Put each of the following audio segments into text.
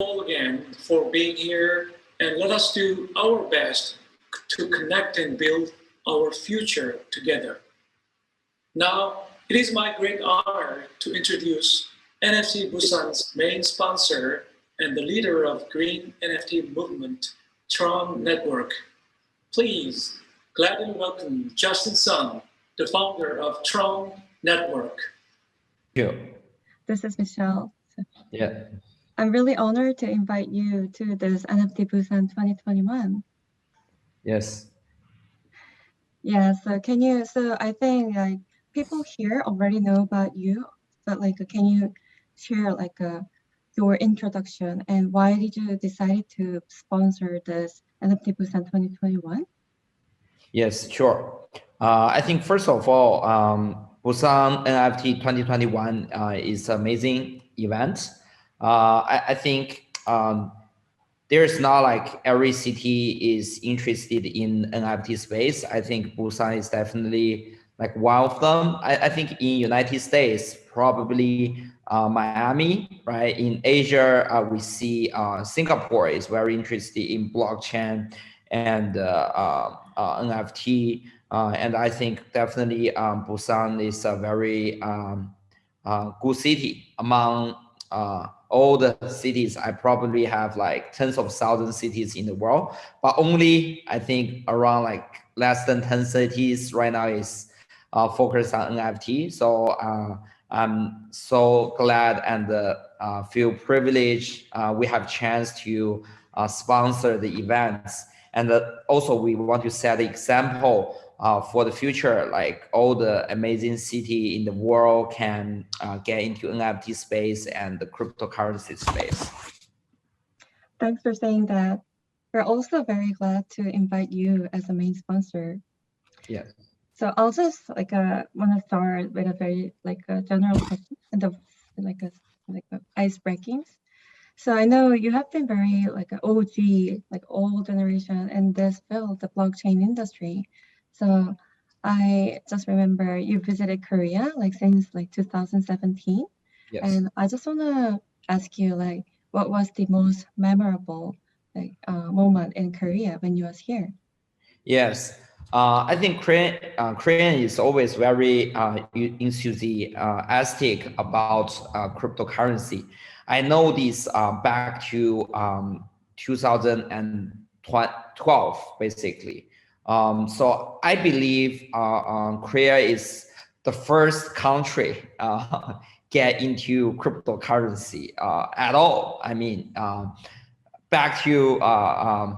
all again for being here, and let us do our best to connect and build our future together. Now, it is my great honor to introduce NFT Busan's main sponsor and the leader of Green NFT movement, Tron Network. Please gladly welcome Justin Sun, the founder of Tron Network. Thank you. This is Michelle. Yeah. I'm really honored to invite you to this NFT Busan 2021. Yes. Yeah, so I think like people here already know about you, but like can you share like your introduction and why did you decide to sponsor this NFT Busan 2021? Yes, sure. I think first of all, Busan NFT 2021 is an amazing event. I think there's not like every city is interested in NFT space. I think Busan is definitely like one of them. I think in United States, probably Miami, right? In Asia, we see Singapore is very interested in blockchain and NFT. And I think definitely Busan is a very good city among all the cities. I probably have like tens of thousands cities in the world, but only I think around like less than 10 cities right now is focused on NFT. So I'm so glad and feel privileged we have chance to sponsor the events. And also we want to set the example for the future, like all the amazing city in the world can get into NFT space and the cryptocurrency space. Thanks for saying that. We're also very glad to invite you as a main sponsor. Yeah. So I'll just like want to start with a very like a general question and like a ice breakings. So I know you have been very like an OG, like old generation in this field, the blockchain industry. So I just remember you visited Korea like since like 2017. Yes. And I just want to ask you like, what was the most memorable like moment in Korea when you was here? Yes. I think Korean is always very enthusiastic about cryptocurrency. I know this back to 2012, basically. So I believe Korea is the first country get into cryptocurrency at all. I mean, back to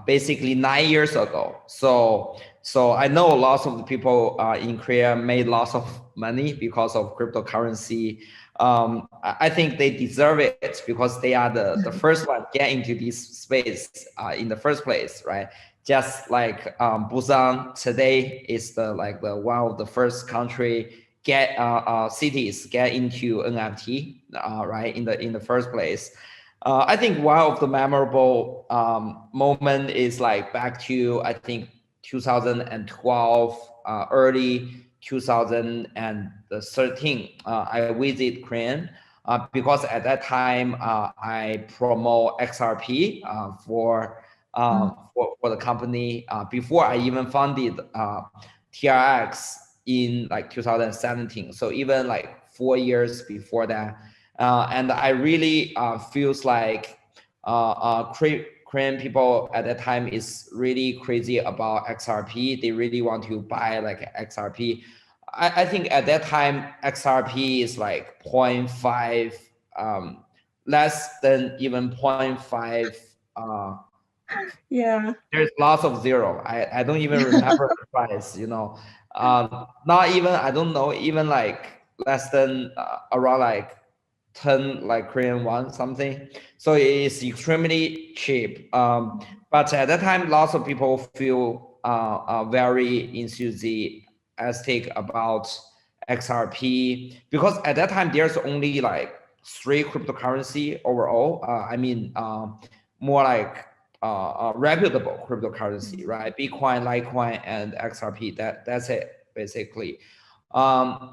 basically 9 years ago. So I know lots of the people in Korea made lots of money because of cryptocurrency. I think they deserve it because they are the first one get into this space in the first place, right? Just like Busan today is the one of the first country cities get into NFT, right? In the first place. I think one of the memorable moment is like back to I think 2012, early 2013. I visit Korea because at that time I promote XRP for the company before I even funded TRX in like 2017. So even like 4 years before that. And I really feels like Korean people at that time is really crazy about XRP. They really want to buy like XRP. I think at that time XRP is like 0.5, less than even 0.5. Yeah. There's lots of zero. I don't even remember the price. You know, not even I don't know even like less than around like 10 like Korean won something. So it is extremely cheap. But at that time, lots of people feel very enthusiastic about XRP because at that time there's only like 3 cryptocurrency overall. I mean, more like reputable cryptocurrency, right? Bitcoin, Litecoin, and XRP. That's it basically. And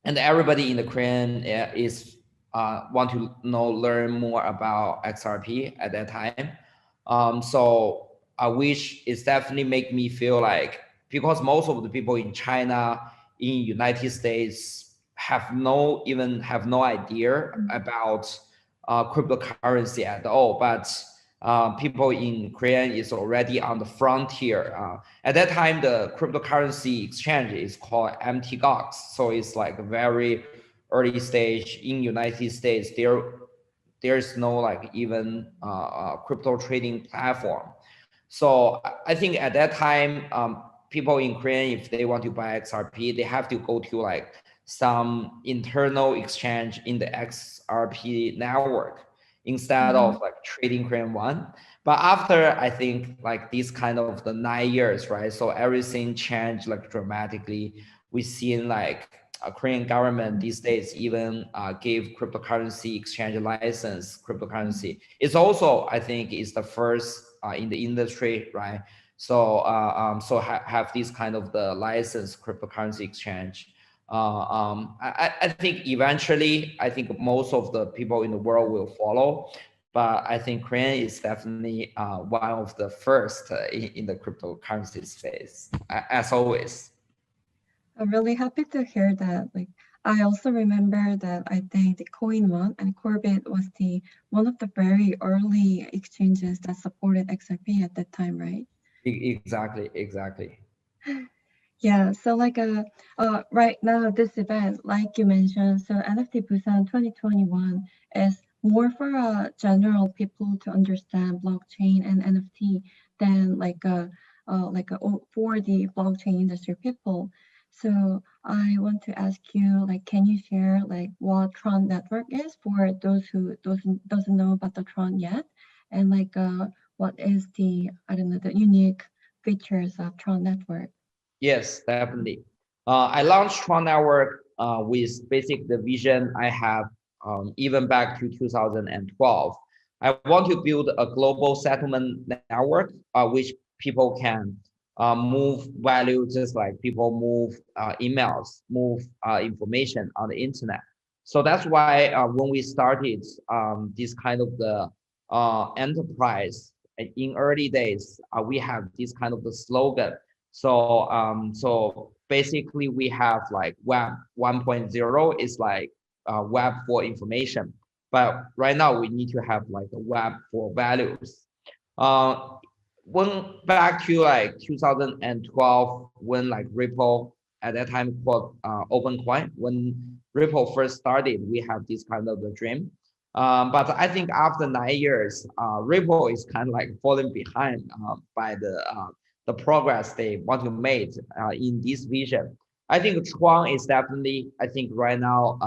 everybody in the Korean is want to learn more about XRP at that time. So which is definitely make me feel like, because most of the people in China, in United States have no idea about cryptocurrency at all, but people in Korea is already on the frontier. At that time, the cryptocurrency exchange is called MTGOX. So it's like a very early stage in United States. There's no like even crypto trading platform. So I think at that time, people in Korea, if they want to buy XRP, they have to go to like some internal exchange in the XRP network instead of like trading Korean won. But after, I think like these kind of the 9 years, right? So everything changed like dramatically. We've seen like a Korean government these days even gave cryptocurrency exchange license. Cryptocurrency is also, I think, is the first in the industry, right? So have this kind of the license cryptocurrency exchange. I think eventually, I think most of the people in the world will follow, but I think Korea is definitely one of the first in the cryptocurrency space, as always. I'm really happy to hear that. Like, I also remember that I think the Coin One and Corbit was one of the very early exchanges that supported XRP at that time, right? Exactly. Yeah, so like right now this event, like you mentioned, so NFT Busan 2021 is more for general people to understand blockchain and NFT than for the blockchain industry people. So I want to ask you, like, can you share like what Tron network is for those who doesn't know about the Tron yet, and like what is the unique features of Tron network? Yes, definitely. I launched Tron Network with basic the vision I have even back to 2012. I want to build a global settlement network which people can move value just like people move emails, move information on the internet. So that's why when we started this kind of the enterprise in early days, we have this kind of the slogan. So basically we have like web 1.0 is like web for information, but right now we need to have like a web for values. When back to like 2012, when like Ripple at that time called OpenCoin, when Ripple first started, we have this kind of the dream. But I think after 9 years, Ripple is kind of like falling behind by the progress they want to make in this vision. I think Tron is definitely, I think right now,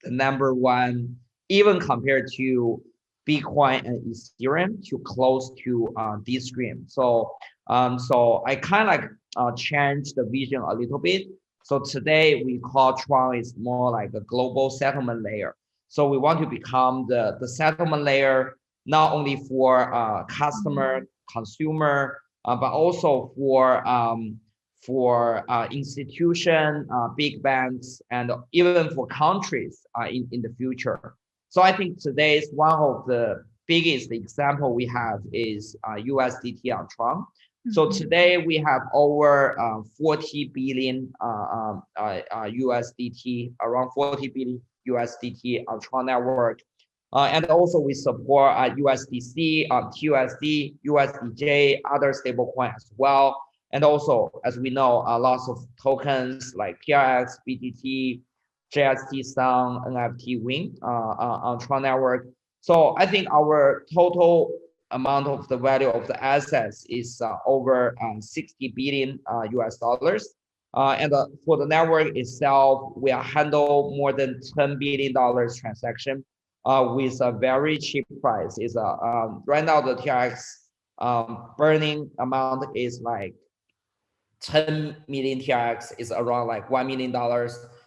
the number one, even compared to Bitcoin and Ethereum, to close to this stream. So I kind of like changed the vision a little bit. So today we call Tron is more like a global settlement layer. So we want to become the settlement layer, not only for customer, consumer, but also for institution, big banks, and even for countries in the future. So I think today is one of the biggest example we have is USDT on Tron. So today we have over 40 billion USDT, around 40 billion USDT on Tron network. And also we support USDC, TUSD, USDJ, other stablecoin as well. And also, as we know, lots of tokens like PRX, BTT, JST, Sun, NFT, Wing on Tron network. So I think our total amount of the value of the assets is over 60 billion US dollars. And for the network itself, we handle more than $10 billion transaction with a very cheap price. Is right now the TRX burning amount is like 10 million TRX is around like $1 million.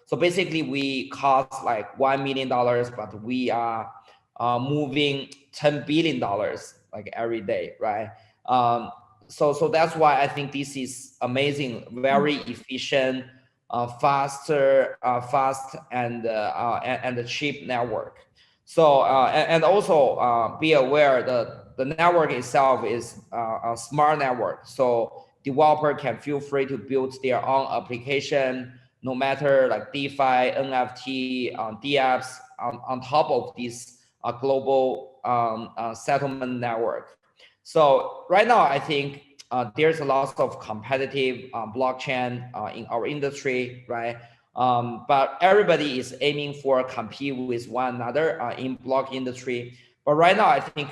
So basically we cost like $1 million, but we are moving $10 billion like every day, right? So that's why I think this is amazing, very efficient, fast and a cheap network. So and also be aware that the network itself is a smart network. So developer can feel free to build their own application, no matter like DeFi, NFT, dApps on top of this global settlement network. So right now, I think there's a lot of competitive blockchain in our industry, right? But everybody is aiming for compete with one another in block industry. But right now, I think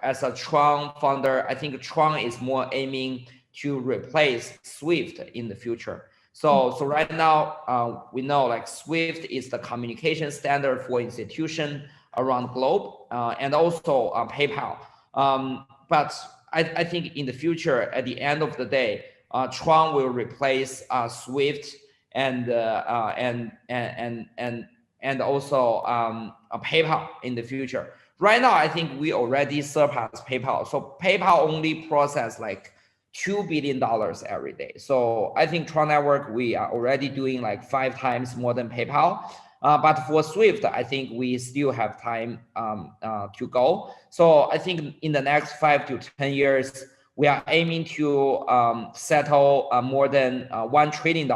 as a Tron founder, I think Tron is more aiming to replace Swift in the future. So right now, we know like Swift is the communication standard for institutions around the globe, and also PayPal. But I think in the future, at the end of the day, Tron will replace Swift and also PayPal in the future. Right now, I think we already surpassed PayPal. So PayPal only process like $2 billion every day. So I think Tron Network, we are already doing like 5 times more than PayPal. But for Swift, I think we still have time to go. So I think in the next 5 to 10 years, we are aiming to settle more than $1 trillion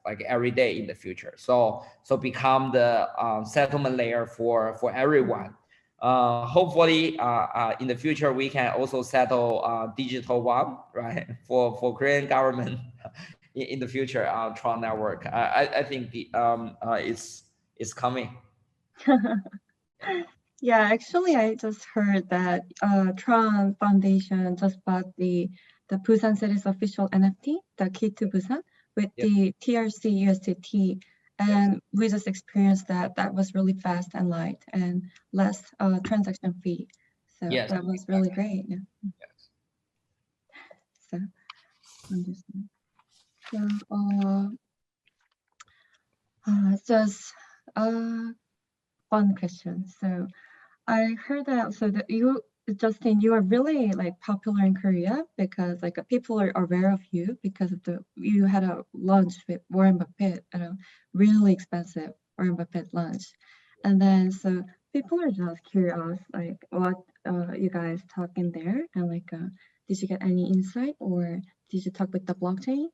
like every day in the future. So become the settlement layer for everyone. Hopefully, in the future, we can also settle digital one, right? For Korean government in the future, Tron Network. I think the it's coming. Yeah, actually, I just heard that Tron Foundation just bought the Busan city's official NFT, the key to Busan, with the TRC USDT. And we just experienced that was really fast and light and less transaction fee. So that was really great. Yeah. Yes. So, understand. So, just one question. So, I heard that you, Justin, you are really like popular in Korea because like people are aware of you because of you had a lunch with Warren Buffett at a really expensive Warren Buffett lunch, and then so people are just curious like what you guys talk in there, and like did you get any insight or did you talk with the blockchain?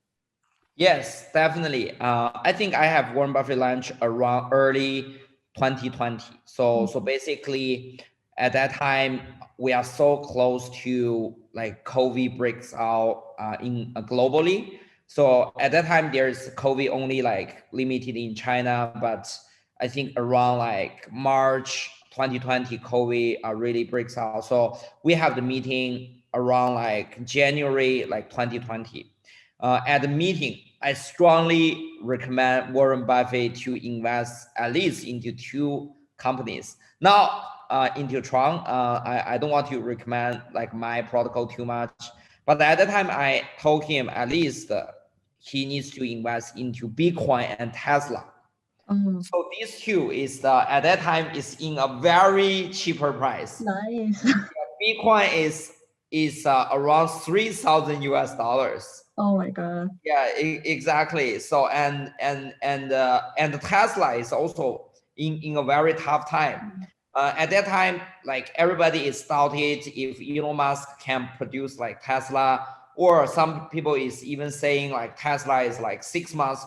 Yes, definitely. I think I have Warren Buffett lunch around early 2020. So basically at that time we are so close to like COVID breaks out in globally. So at that time there's COVID only like limited in China, but I think around like March 2020 COVID really breaks out. So we have the meeting around like January like 2020. At the meeting, I strongly recommend Warren Buffett to invest at least into 2 companies. Now, into Tron, I don't want to recommend like my protocol too much, but at the time I told him at least he needs to invest into Bitcoin and Tesla. So these 2 is at that time is in a very cheaper price. Nice. Bitcoin is around $3,000 US. Oh my God. Yeah, exactly. So and Tesla is also in a very tough time. At that time, like everybody is doubted if Elon Musk can produce like Tesla, or some people is even saying like Tesla is like 6 months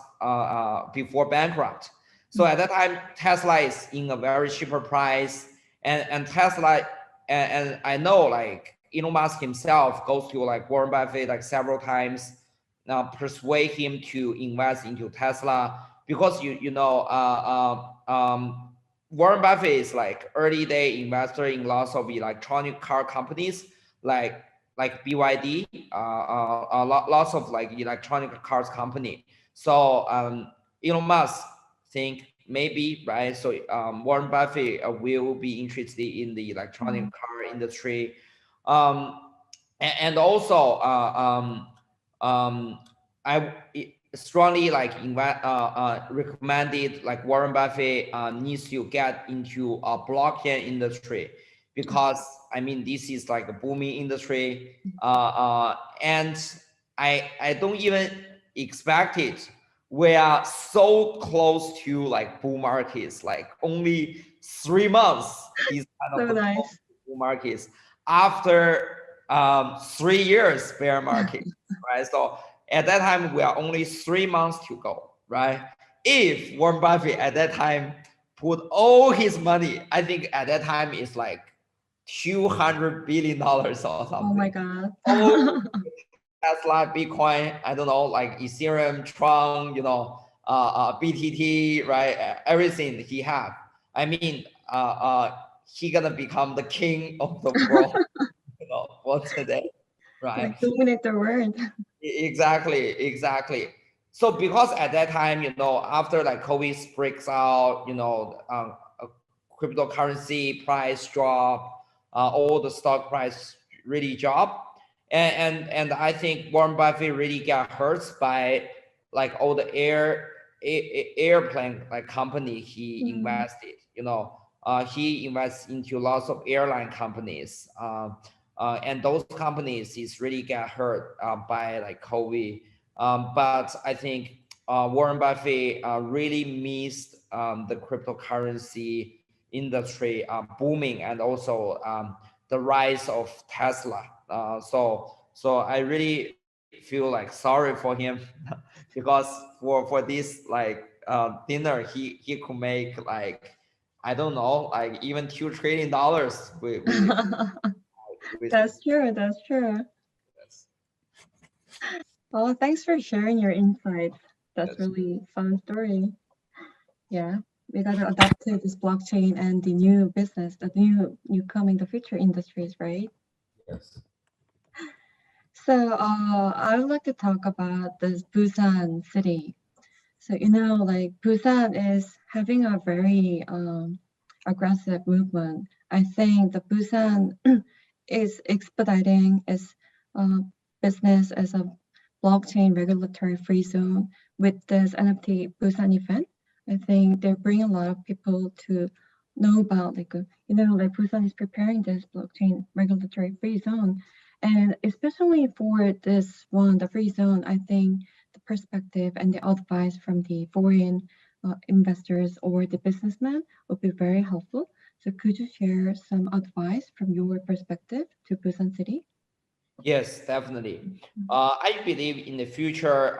before bankrupt. So at that time, Tesla is in a very cheaper price, and Tesla, and I know like Elon Musk himself goes to like Warren Buffett like several times. Persuade him to invest into Tesla because Warren Buffett is like early day investor in lots of electronic car companies like BYD, lots of like electronic cars company. So Elon Musk think maybe, right? So Warren Buffett will be interested in the electronic car industry, and also I strongly like recommended like Warren Buffett needs to get into a blockchain industry because I mean this is like a booming industry, and I don't even expect it we are so close to like bull markets, like only 3 months these kind of So the nice. bull markets after 3 years bear market, right? So at that time we are only 3 months to go, right? If Warren Buffett at that time put all his money, I think at that time it's like $200 billion or something. Oh my God. All Tesla, Bitcoin, I don't know, like Ethereum, Tron, BTT, right? Everything he have. I mean, he gonna become the king of the world, for today, right? Like dominate the world. Exactly. So because at that time, after like COVID breaks out, cryptocurrency price drop, all the stock price really drop. And I think Warren Buffett really got hurt by like all the airplane like company he invested. He invests into lots of airline companies, and those companies is really got hurt by like COVID. But I think Warren Buffett really missed the cryptocurrency industry booming, and also the rise of Tesla. So I really feel like sorry for him because for this like dinner he could make like, I don't know, like even $2 trillion with That's true. Yes. Oh, thanks for sharing your insights. That's really fun story. Yeah, we gotta adapt to this blockchain and the new business, the new coming, the future industries, right? Yes. So I would like to talk about this Busan city. So like Busan is having a very aggressive movement. I think the Busan is expediting its business as a blockchain regulatory free zone with this NFT Busan event. I think they bring a lot of people to know about like Busan is preparing this blockchain regulatory free zone, and especially for this one, the free zone, I think the perspective and the advice from the foreign investors or the businessmen would be very helpful. So could you share some advice from your perspective to Busan City? Yes, definitely. I believe in the future,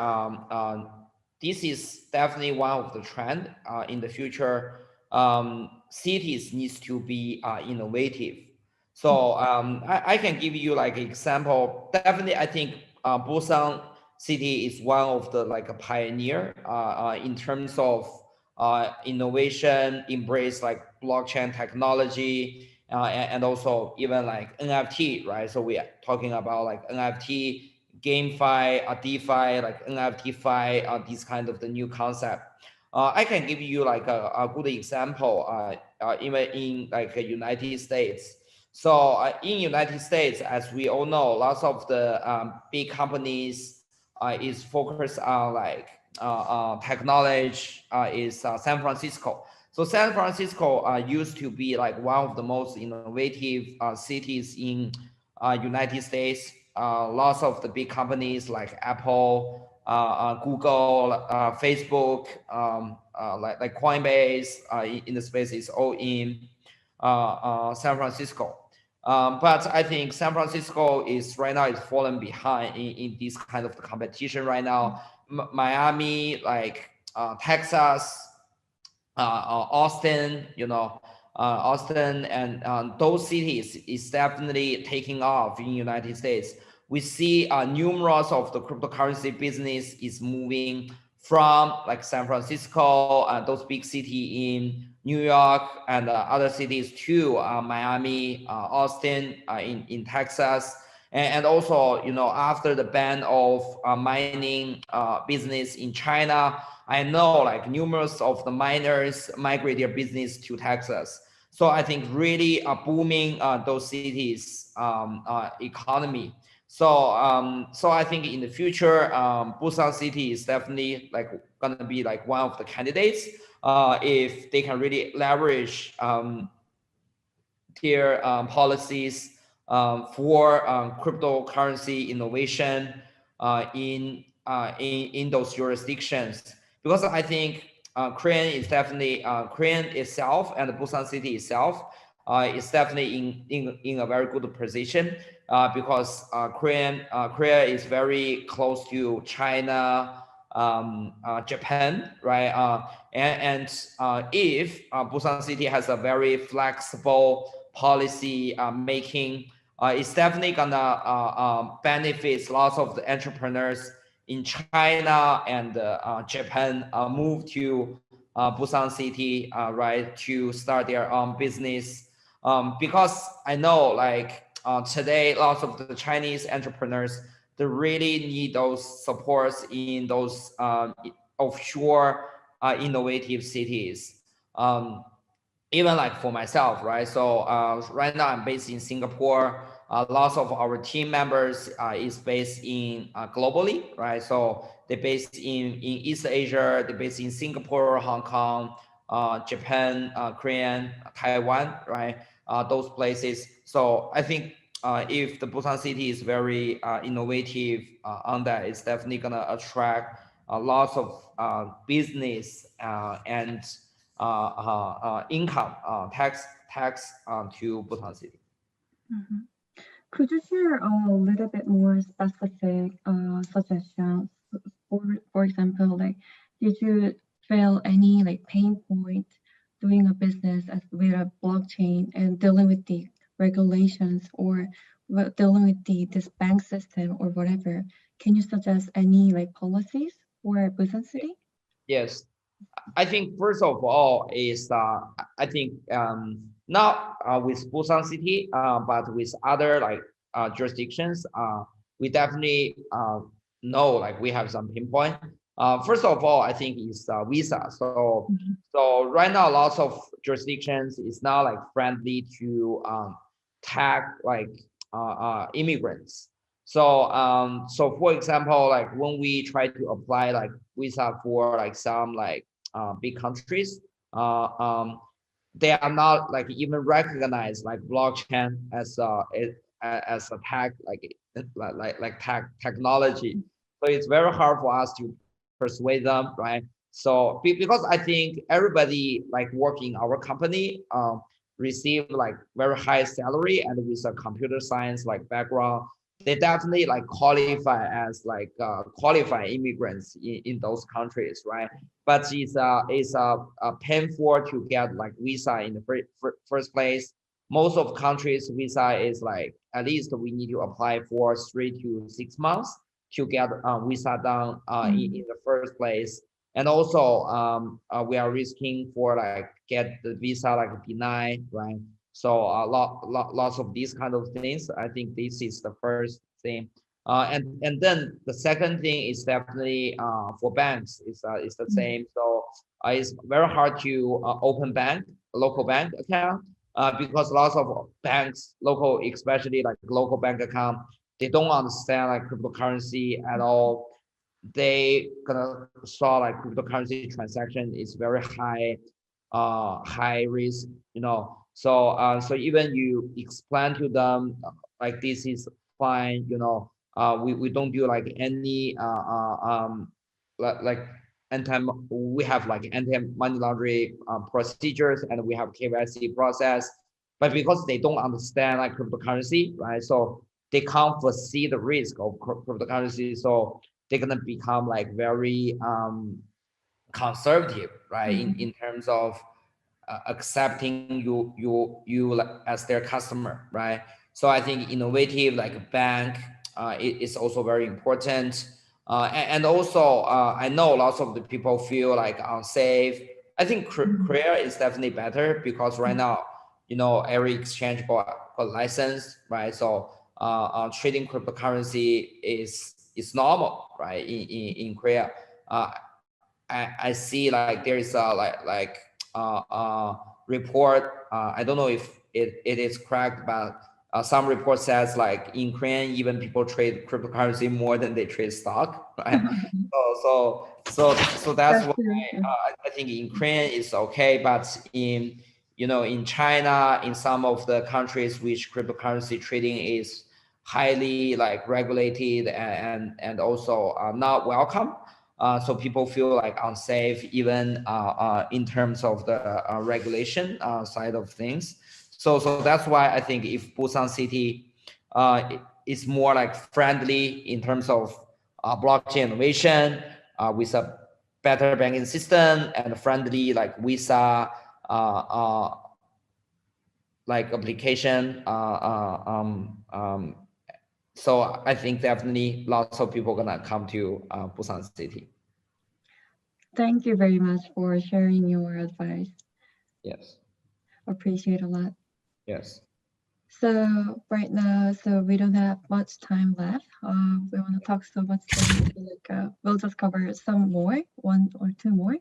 this is definitely one of the trend. In the future, cities needs to be innovative. So I can give you like example. Definitely, I think Busan city is one of the like a pioneer in terms of innovation, embrace like blockchain technology, and also even like NFT, right? So we are talking about like NFT, GameFi, DeFi, like NFTFi, these kind of the new concept. I can give you like a good example, even in like the United States. So in United States, as we all know, lots of the big companies is focused on like technology is San Francisco. So San Francisco used to be like one of the most innovative cities in United States. Lots of the big companies like Apple, Google, Facebook, like Coinbase in the space is all in San Francisco. But I think San Francisco is right now is falling behind in this kind of the competition right now. Miami, like Texas, Austin, Austin and those cities is definitely taking off in United States. We see numerous of the cryptocurrency business is moving from like San Francisco, those big city in New York and other cities to Miami, Austin, in Texas. And also, after the ban of mining business in China, I know like numerous of the miners migrate their business to Texas. So I think really booming those cities economy. So I think in the future, Busan City is definitely like gonna be like one of the candidates if they can really leverage their policies for cryptocurrency innovation in those jurisdictions. because I think Korean is definitely Korean itself and Busan city itself is definitely in a very good position because Korea is very close to China, Japan, right? And if Busan city has a very flexible policy making, it's definitely gonna benefit lots of the entrepreneurs in China and Japan move to Busan city, right, to start their own business. Because I know like today, lots of the Chinese entrepreneurs, they really need those supports in those offshore innovative cities. Even like for myself, right? So right now I'm based in Singapore. Lots of our team members is based in globally, right? So they're based in East Asia, they're based in Singapore, Hong Kong, Japan, Korean, Taiwan, right? Those places. So I think if the Busan city is very innovative on that, it's definitely gonna attract lots of business and income tax to Busan city. Mhm. Could you share a little bit more specific suggestions? For example, like, did you feel any like pain point doing a business with a blockchain and dealing with the regulations or dealing with this bank system or whatever? Can you suggest any like policies for Busan City? Yes, I think first of all is I think not with Busan city, but with other like jurisdictions, we definitely know like we have some pinpoint. First of all, I think is visa. So so right now, lots of jurisdictions is not like friendly to tag like immigrants. So so for example, like when we try to apply like visa for like some like big countries, they are not like even recognized like blockchain as a tech like tech technology. So it's very hard for us to persuade them, right? So because I think everybody like working our company receive like very high salary and with a computer science like background, they definitely like qualify as like qualified immigrants in those countries, right? But it's painful to get like visa in the first place. Most of countries visa is like at least we need to apply for 3 to 6 months to get visa done in the first place. And also we are risking for like get the visa like denied, right? So lots of these kind of things. I think this is the first thing. And then the second thing is definitely for banks is the same. So it's very hard to open local bank account because lots of banks, local, especially like local bank account, they don't understand like cryptocurrency at all. They gonna saw like cryptocurrency transaction is very high risk, you know. So so even you explain to them like this is fine, you know, we don't do like any like we have like anti-money laundering procedures and we have KYC process, but because they don't understand like cryptocurrency, right? So they can't foresee the risk of cryptocurrency, so they're gonna become like very conservative, right? In terms of accepting you as their customer, right? So I think innovative like a bank is also very important. And also I know lots of the people feel like unsafe. I think Korea is definitely better because right now, you know, every exchange got license, right? So trading cryptocurrency is normal, right? In Korea, I see like there is a report. I don't know if it is correct, but some report says like in Korean, even people trade cryptocurrency more than they trade stock, right? So that's why I think in Korean it's okay, but in in China, in some of the countries which cryptocurrency trading is highly like regulated and also not welcome. so people feel like unsafe, even in terms of the regulation side of things. So that's why I think if Busan City is more like friendly in terms of blockchain innovation with a better banking system and friendly like visa like application. So I think definitely lots of people gonna come to Busan City. Thank you very much for sharing your advice. Yes. Appreciate a lot. Yes. So right now, so we don't have much time left. We want to talk so much, so like we'll just cover some more, one or two more.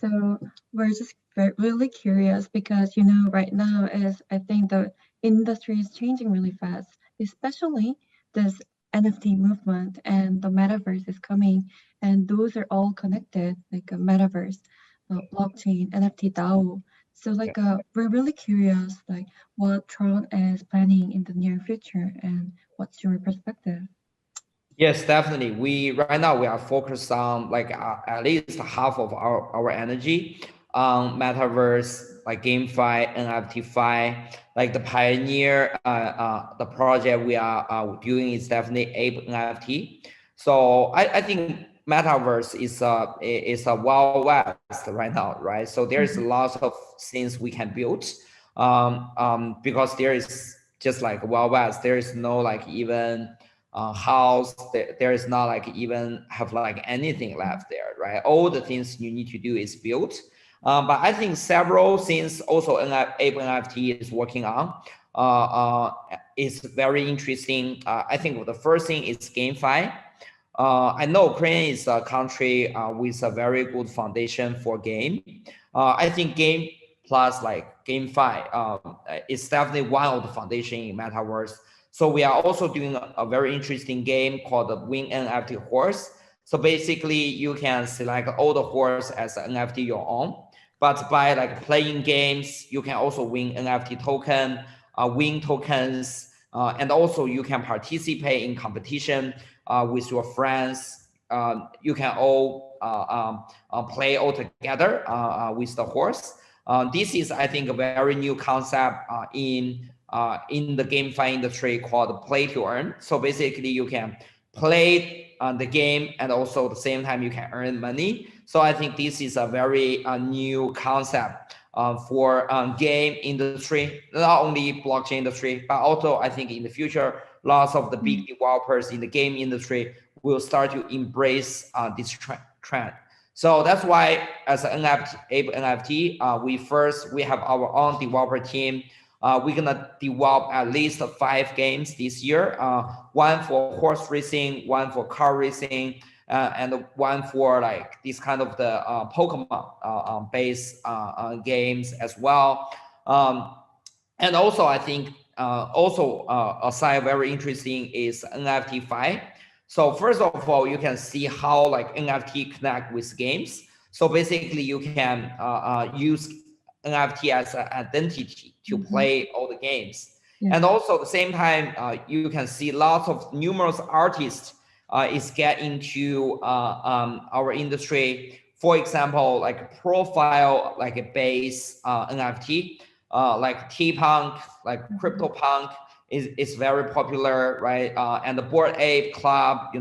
So we're just really curious because right now is I think the industry is changing really fast, especially this NFT movement and the metaverse is coming, and those are all connected, like a metaverse, blockchain, NFT DAO. So like we're really curious, like what Tron is planning in the near future, and what's your perspective? Yes, definitely. Right now we are focused on like at least half of our energy on metaverse, like GameFi, NFTFi, like the pioneer. The project we are doing is definitely Ape NFT. So I think metaverse is a wild west right now, right? So there's lots of things we can build, because there is just like wild west. There is no like even house. There is not like even have like anything left there, right? All the things you need to do is build. But I think several things also Ape NFT is working on is very interesting. I think the first thing is GameFi. I know Ukraine is a country with a very good foundation for game. I think game plus like GameFi is definitely one of the foundation in Metaverse. So we are also doing a very interesting game called the Win NFT Horse. So basically you can select all the horse as an NFT your own, but by like playing games, you can also win NFT token, win tokens, and also you can participate in competition with your friends. You can all play all together with the horse. This is, I think, a very new concept in the GameFi industry called play to earn. So basically you can play the game and also at the same time you can earn money. So I think this is a very new concept for game industry, not only blockchain industry, but also I think in the future, lots of the big developers in the game industry will start to embrace this trend. So that's why as an Ape NFT, we have our own developer team. We're gonna develop at least 5 games this year. One for horse racing, one for car racing, and one for like this kind of the Pokemon based games as well. And also I think a side very interesting is NFT-Fi. So first of all, you can see how like NFT connect with games. So basically you can use NFT as an identity to play all the games. And also at the same time, you can see lots of numerous artists is get into our industry. For example, like profile, like a base NFT, like T-Punk, like CryptoPunk is very popular, right? And the Bored Ape Club,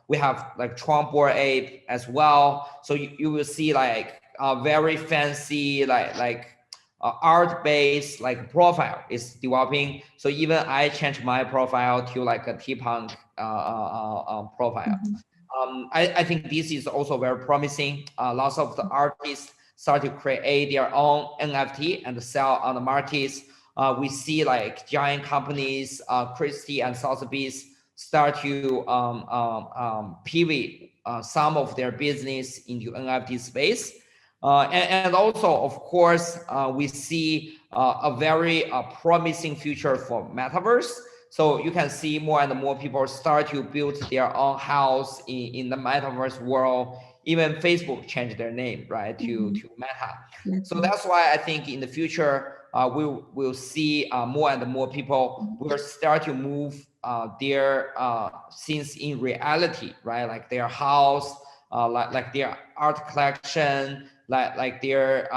we have like Tron Bored Ape as well. So you will see like very fancy, like art-based like profile is developing. So even I changed my profile to like a T-Punk profile. I think this is also very promising. Lots of the artists start to create their own NFT and sell on the markets. We see like giant companies, Christie and Sotheby's, start to pivot some of their business into NFT space. And also, of course, we see a very promising future for Metaverse. So you can see more and more people start to build their own house in the Metaverse world. Even Facebook changed their name, right, to Meta. So that's why I think in the future, we'll see more and more people will start to move their things in reality, right? Like their house, like their art collection, like their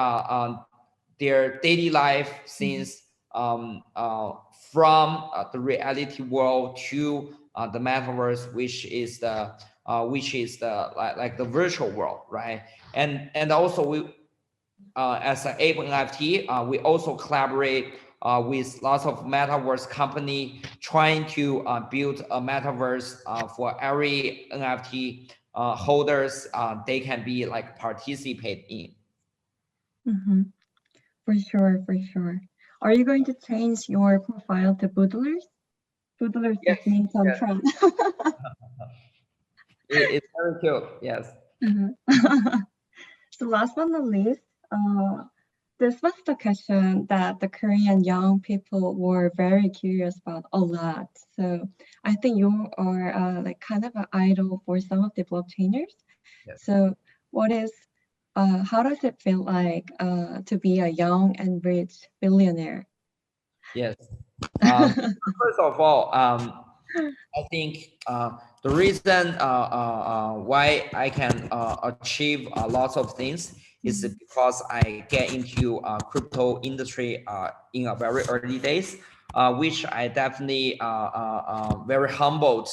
daily life since from the reality world to the metaverse, which is the like the virtual world, right? And also we as an Ape NFT, we also collaborate with lots of metaverse company trying to build a metaverse for every NFT holders they can be like participate in. For sure, for sure. Are you going to change your profile to Boodlers? Boodlers Yes, means on yes. Tron. It's very cute, yes. So last but not least, this was the question that the Korean young people were very curious about a lot. So I think you are like kind of an idol for some of the blockchainers. Yes. So what is, how does it feel like to be a young and rich billionaire? Yes. First of all, I think the reason why I can achieve lots of things is because I get into crypto industry in a very early days, which I definitely very humbled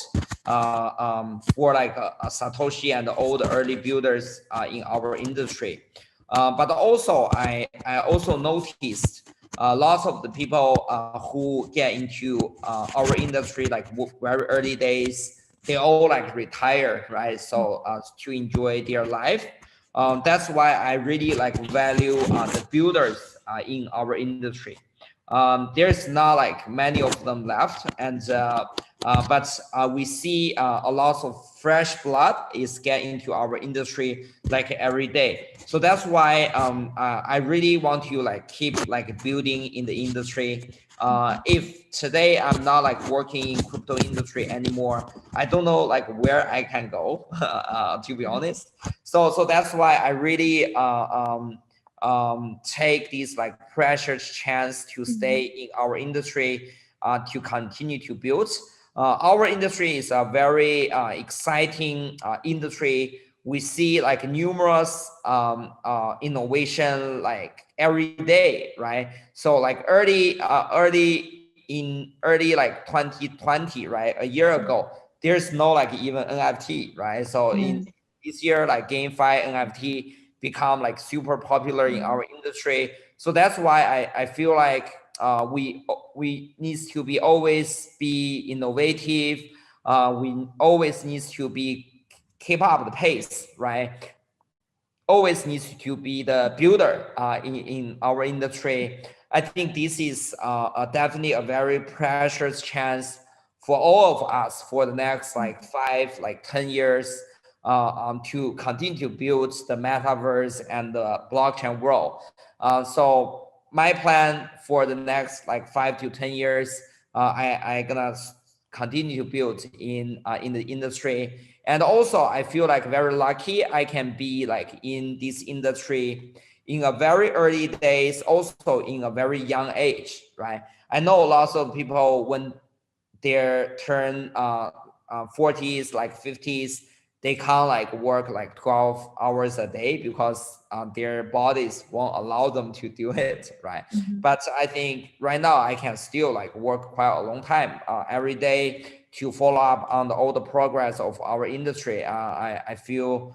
for like Satoshi and all the early builders in our industry. But also I also noticed lots of the people who get into our industry like very early days, they all like retire, right? So to enjoy their life. That's why I really like value the builders in our industry. There's not like many of them left, and but we see a lot of fresh blood is getting into our industry like every day. So that's why I really want to like keep like building in the industry. If today I'm not like working in crypto industry anymore, I don't know like where I can go to be honest. So that's why I really take this like precious chance to stay in our industry to continue to build. Our industry is a very exciting industry. We see like numerous innovation like every day, right? So like early like 2020, right? A year ago, there's no like even NFT, right? So in this year, like GameFi NFT become like super popular in our industry. So that's why I feel like we needs to be always be innovative. We always needs to be keep up the pace, right? Always needs to be the builder in our industry. I think this is definitely a very precious chance for all of us for the next like 5, like 10 years to continue to build the metaverse and the blockchain world. So my plan for the next like 5 to 10 years, I gonna continue to build in the industry. And also I feel like very lucky I can be like in this industry in a very early days, also in a very young age, right? I know lots of people when they turn 40s, like 50s, they can't like work like 12 hours a day because their bodies won't allow them to do it, right? But I think right now I can still like work quite a long time every day to follow up on all the progress of our industry. I feel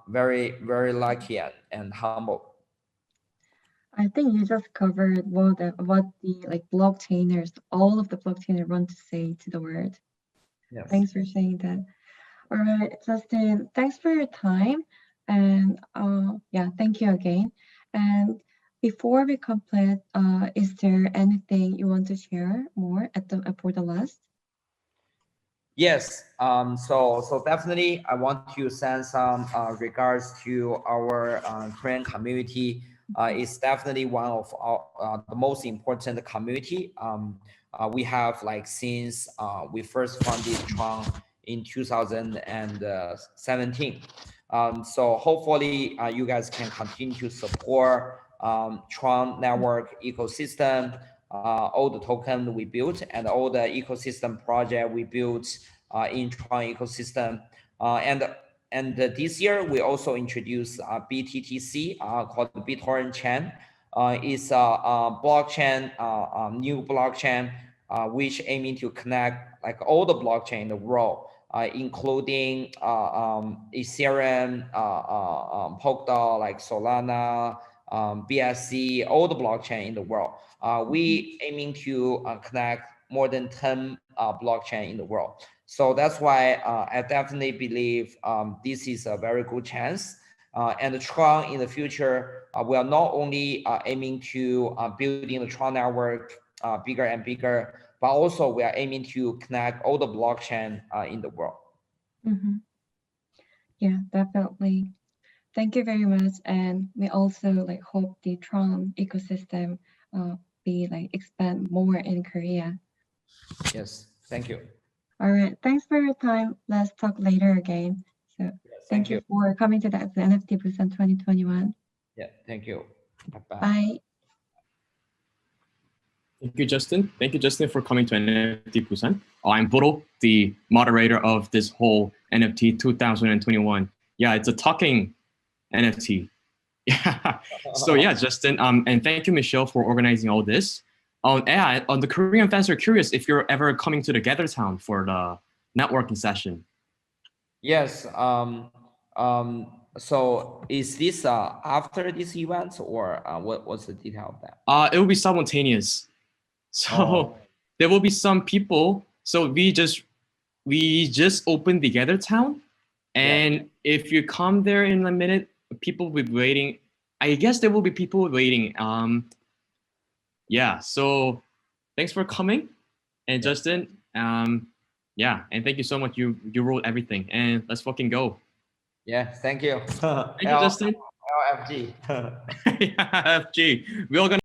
very, very lucky and humble. I think you just covered what the like blockchainers, all of the blockchainers want to say to the world. Yes. Thanks for saying that. All right, Justin, thanks for your time. And yeah, thank you again. And before we complete, is there anything you want to share more for the last? Yes, so definitely I want to send some regards to our Korean community. It's definitely one of our, the most important community. We have like since we first founded Tron in 2017. So hopefully you guys can continue to support Tron network ecosystem, all the tokens we built and all the ecosystem project we built in Tron ecosystem. And this year we also introduced BTTC called the BitTorrent chain. It's a blockchain, new blockchain, which aiming to connect like all the blockchain in the world, including Ethereum, Polkadot, like Solana, BSC, all the blockchain in the world. We aiming to connect more than 10 blockchain in the world. So that's why I definitely believe this is a very good chance. And Tron in the future, we are not only aiming to building the Tron network bigger and bigger, but also we are aiming to connect all the blockchain in the world. Yeah, definitely. Thank you very much. And we also like hope the Tron ecosystem be like expand more in Korea. Yes, thank you. All right, thanks for your time. Let's talk later again. So Yes, thank you for coming to the NFT Busan 2021. Yeah, thank you. Bye-bye. Bye. Thank you, Justin. Thank you, Justin, for coming to NFT Busan. I'm Boro, the moderator of this whole NFT 2021. Yeah, it's a talking NFT. Yeah. So yeah, Justin, and thank you, Michelle, for organizing all this. Yeah, the Korean fans are curious if you're ever coming to the Gather Town for the networking session. Yes. So is this after this event, or what's the detail of that? It will be simultaneous. So there will be some people. So we just opened the Gather Town, and if you come there in a minute, people will be waiting. I guess there will be people waiting. Yeah. So thanks for coming, and Justin. Yeah, and thank you so much. You wrote everything, and let's fucking go. Yeah. Thank you. Thank you, Justin. LFG. Yeah, FG. We all gonna.